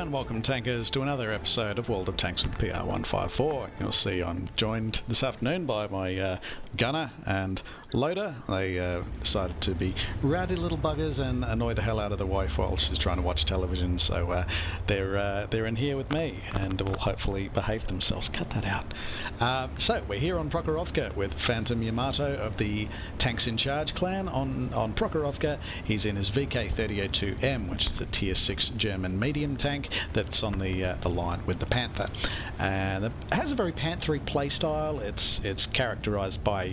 and welcome tankers to another episode of World of Tanks with PR154. You'll see I'm joined this afternoon by my gunner and loader. They decided to be rowdy little buggers and annoy the hell out of the wife while she's trying to watch television, so they're in here with me and will hopefully behave themselves. Cut that out. So we're here on Prokhorovka with Phantom Yamato of the Tanks in Charge clan on Prokhorovka. He's in his VK-3002M, which is a tier 6 German medium tank that's on the line with the Panther. And it has a very Panthery playstyle. It's characterised by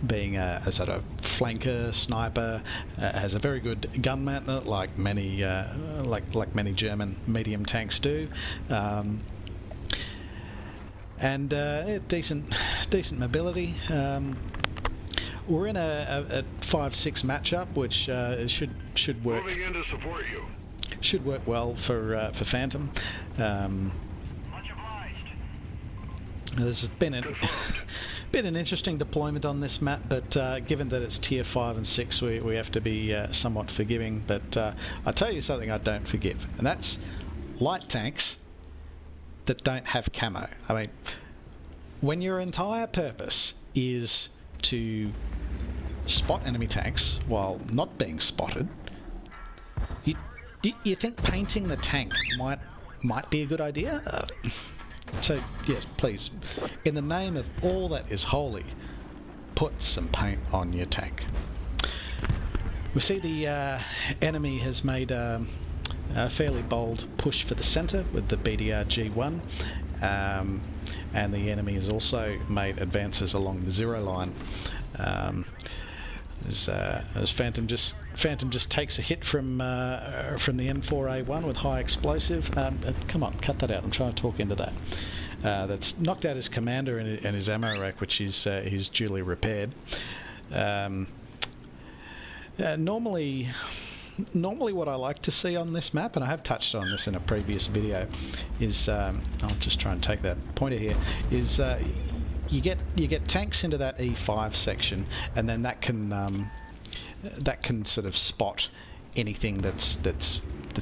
being a sort of flanker, sniper, has a very good gun mantlet like many many German medium tanks do. And decent mobility. We're in a 5-6 matchup, which should work. Moving in to support you. Should work well for Phantom. Much obliged. This has been an interesting deployment on this map, but given that it's tier 5 and 6, we have to be somewhat forgiving. But I'll tell you something I don't forgive, and that's light tanks that don't have camo. I mean, when your entire purpose is to spot enemy tanks while not being spotted, you think painting the tank might be a good idea? So yes, please, in the name of all that is holy, put some paint on your tank. We see the enemy has made a fairly bold push for the centre with the BDR G1, and the enemy has also made advances along the zero line. As Phantom just takes a hit from the M4A1 with high explosive. Come on, cut that out. I'm trying to talk into that. That's knocked out his commander and his ammo rack, which he's duly repaired. Normally what I like to see on this map, and I have touched on this in a previous video, is I'll just try and take that pointer here, is you get tanks into that E5 section, and then that can sort of spot anything that's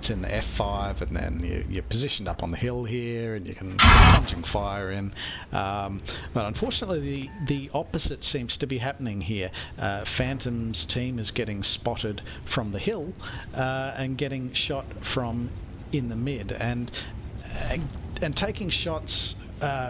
in the F5, and then you're positioned up on the hill here, and you can plunging fire in. But unfortunately, the opposite seems to be happening here. Phantom's team is getting spotted from the hill and getting shot from in the mid, and taking shots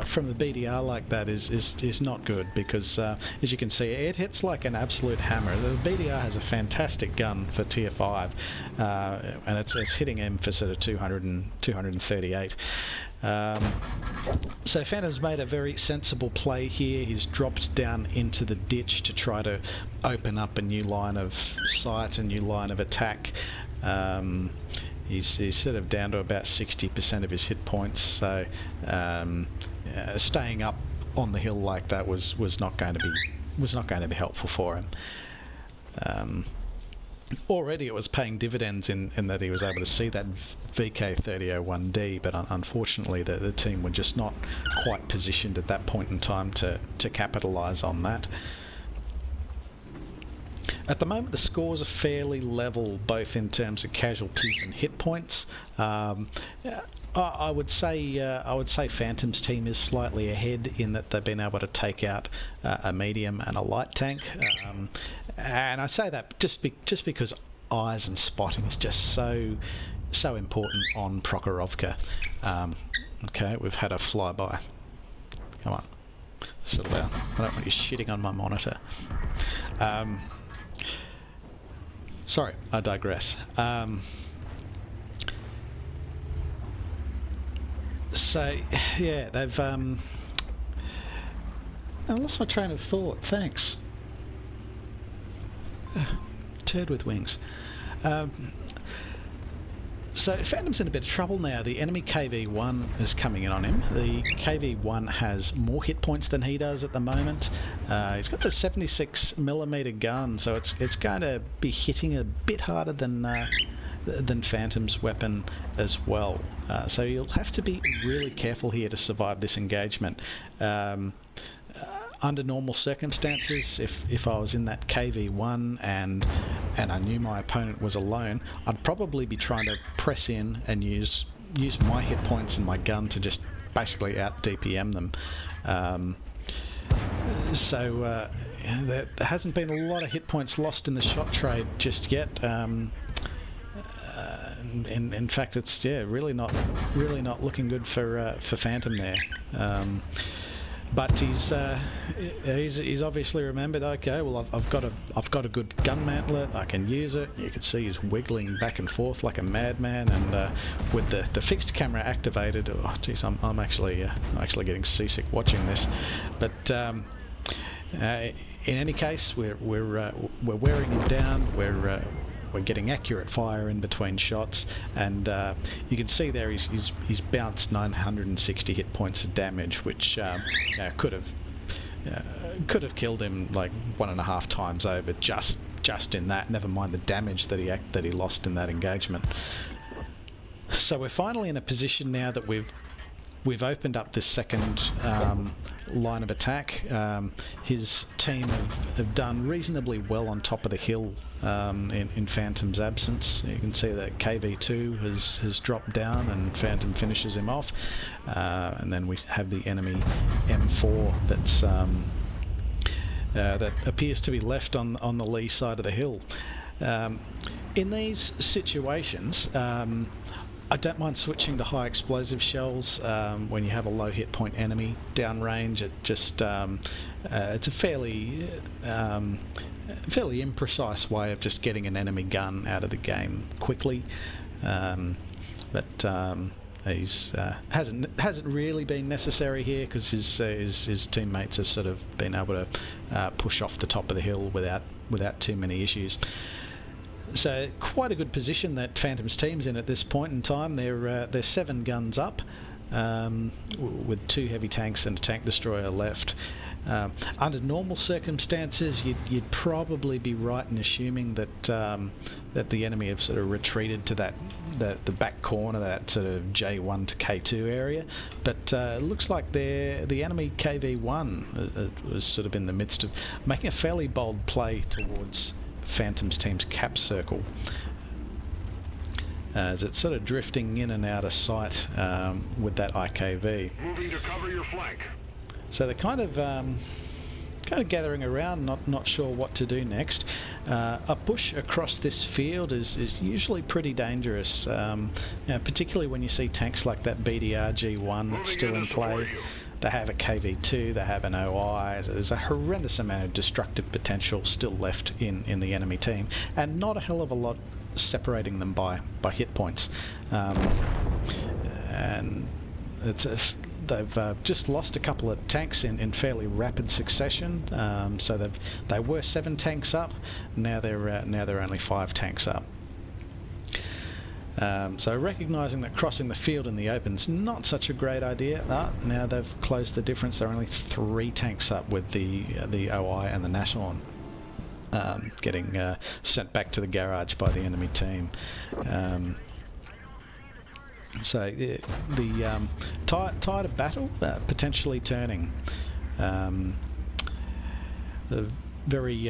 from the BDR like that is not good, because as you can see, it hits like an absolute hammer. The BDR has a fantastic gun for tier 5, and it's hitting him for sort of 238. So Phantom's made a very sensible play here. He's dropped down into the ditch to try to open up a new line of sight, a new line of attack. He's sort of down to about 60% of his hit points, so staying up on the hill like that was not going to be helpful for him. Already it was paying dividends in that he was able to see that VK-3001D, but unfortunately the team were just not quite positioned at that point in time to capitalise on that. At the moment, the scores are fairly level, both in terms of casualties and hit points. I would say Phantom's team is slightly ahead in that they've been able to take out a medium and a light tank, and I say that just because eyes and spotting is just so important on Prokhorovka. Okay, we've had a flyby. Come on, settle down. I don't want you shitting on my monitor. Sorry, I digress. So, yeah, they've... I lost my train of thought, thanks. Turd with wings. So Phantom's in a bit of trouble now. The enemy KV-1 is coming in on him. The KV-1 has more hit points than he does at the moment. He's got the 76mm gun, so it's going to be hitting a bit harder than Phantom's weapon as well. So you'll have to be really careful here to survive this engagement. Under normal circumstances, if I was in that KV-1 and I knew my opponent was alone, I'd probably be trying to press in and use use my hit points and my gun to just basically out DPM them. There hasn't been a lot of hit points lost in the shot trade just yet. In fact, it's really not looking good for Phantom there. But he's obviously remembered. Okay, well I've got a good gun mantlet. I can use it. You can see he's wiggling back and forth like a madman, and with the fixed camera activated. Oh, geez, I'm actually getting seasick watching this. But in any case, we're wearing him down. We're getting accurate fire in between shots, and you can see there he's bounced 960 hit points of damage, which could have killed him like 1.5 times over just in that. Never mind the damage that he lost in that engagement. So we're finally in a position now that we've opened up this second line of attack. His team have done reasonably well on top of the hill in Phantom's absence. You can see that KV2 has dropped down and Phantom finishes him off, and then we have the enemy M4 that appears to be left on the lee side of the hill. In these situations, I don't mind switching to high explosive shells when you have a low hit point enemy downrange. It just it's a fairly imprecise way of just getting an enemy gun out of the game quickly. He's hasn't really been necessary here because his teammates have sort of been able to push off the top of the hill without too many issues. So quite a good position that Phantom's team's in at this point in time. They're 7 guns up, with 2 heavy tanks and a tank destroyer left. Under normal circumstances, you'd probably be right in assuming that the enemy have sort of retreated to the back corner, that sort of J1 to K2 area. But it looks like the enemy KV1 was sort of in the midst of making a fairly bold play towards Phantom's team's cap circle, as it's sort of drifting in and out of sight with that IKV. Moving to cover your flank. So they're kind of gathering around, not sure what to do next. A push across this field is usually pretty dangerous, particularly when you see tanks like that BDR G1 that's still in play. They have a KV2, they have an OI. So there's a horrendous amount of destructive potential still left in the enemy team, and not a hell of a lot separating them by hit points. And they've just lost a couple of tanks in fairly rapid succession. So they were 7 tanks up. Now they're only 5 tanks up. So recognising that crossing the field in the open is not such a great idea. Now they've closed the difference. They're only 3 tanks up with the OI and the National getting sent back to the garage by the enemy team. So the tide of battle potentially turning. The very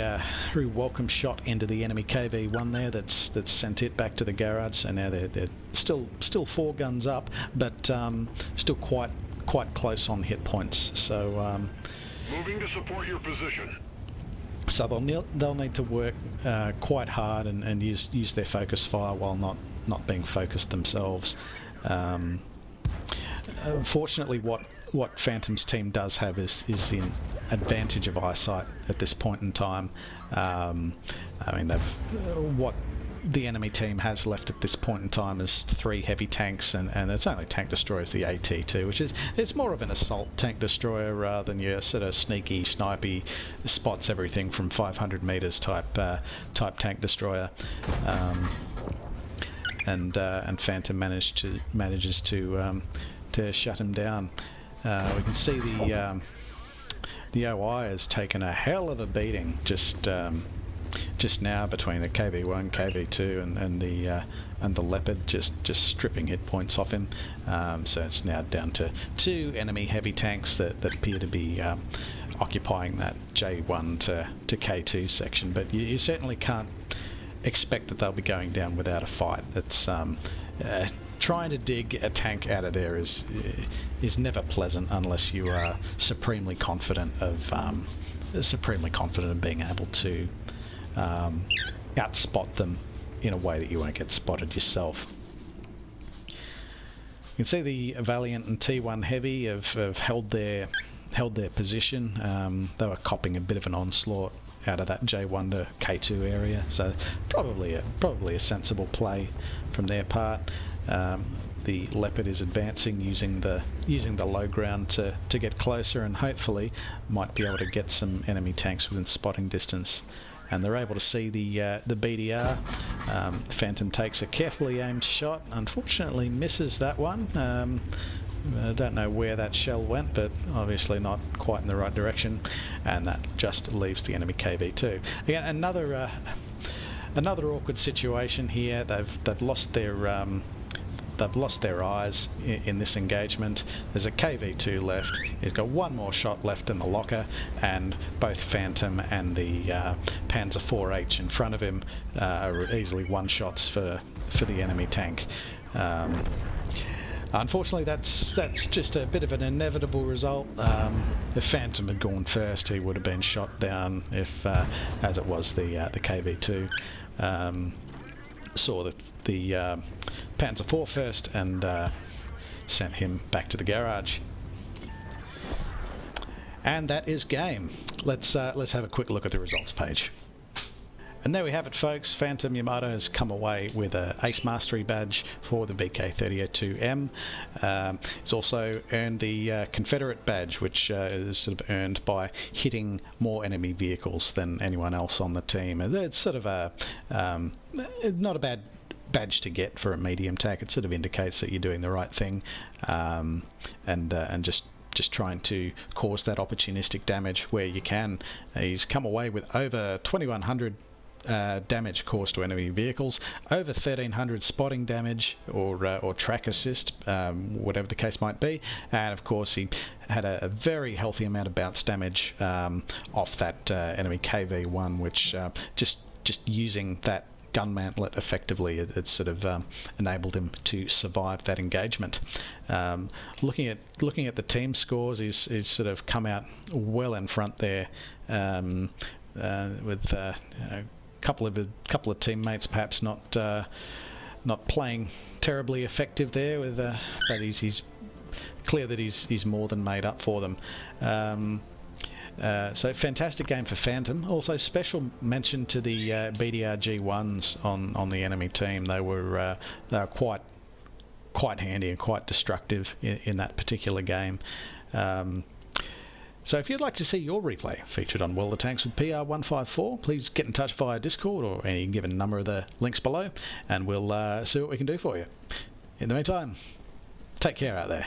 welcome shot into the enemy KV1 there that's sent it back to the garage. So now they're still 4 guns up, but still quite close on hit points. So Moving to support your position. So they'll need to work quite hard and use their focus fire while not being focused themselves. Fortunately, what Phantom's team does have is the advantage of eyesight at this point in time. I mean, what the enemy team has left at this point in time is 3 heavy tanks, and it's only tank destroyers, the AT2, which it's more of an assault tank destroyer rather than your sort of sneaky, snipey, spots everything from 500 meters type tank destroyer. And Phantom manages to shut him down. We can see the OI has taken a hell of a beating just now between the KV1, KV2, and the Leopard, just stripping hit points off him. So it's now down to 2 enemy heavy tanks that appear to be occupying that J1 to K2 section. But you certainly can't expect that they'll be going down without a fight. It's trying to dig a tank out of there is never pleasant unless you are supremely confident of being able to outspot them in a way that you won't get spotted yourself. You can see the Valiant and T1 Heavy have held their position. They were copping a bit of an onslaught out of that J1 to K2 area, so probably a sensible play from their part. The Leopard is advancing using the low ground to get closer, and hopefully might be able to get some enemy tanks within spotting distance. And they're able to see the BDR. Phantom takes a carefully aimed shot, unfortunately misses that one. I don't know where that shell went, but obviously not quite in the right direction, and that just leaves the enemy KV2. Again, another awkward situation here. They've lost their eyes in this engagement. There's a KV2 left. He's got one more shot left in the locker, and both Phantom and the Panzer 4H in front of him are easily one-shots for the enemy tank. Unfortunately, that's just a bit of an inevitable result. If Phantom had gone first, he would have been shot down. If, as it was, the KV2 saw the Panzer 4 first and sent him back to the garage. And that is game. Let's have a quick look at the results page. And there we have it, folks. Phantom Yamato has come away with an Ace Mastery badge for the BK-3002M. It's also earned the Confederate badge, which is sort of earned by hitting more enemy vehicles than anyone else on the team. It's sort of not a bad badge to get for a medium tack. It sort of indicates that you're doing the right thing, and just trying to cause that opportunistic damage where you can. He's come away with over 2,100 damage caused to enemy vehicles, over 1,300 spotting damage or track assist, whatever the case might be, and of course he had a very healthy amount of bounce damage off that enemy KV1, which just using that gun mantlet effectively, it sort of enabled him to survive that engagement. Looking at the team scores, he's sort of come out well in front there, with a couple of teammates perhaps not playing terribly effective there, but he's clear that he's more than made up for them. So fantastic game for Phantom. Also special mention to the BDR G1s on the enemy team. They were quite handy and quite destructive in that particular game. So if you'd like to see your replay featured on World of Tanks with PR154, please get in touch via Discord or any given number of the links below, and we'll see what we can do for you. In the meantime, take care out there.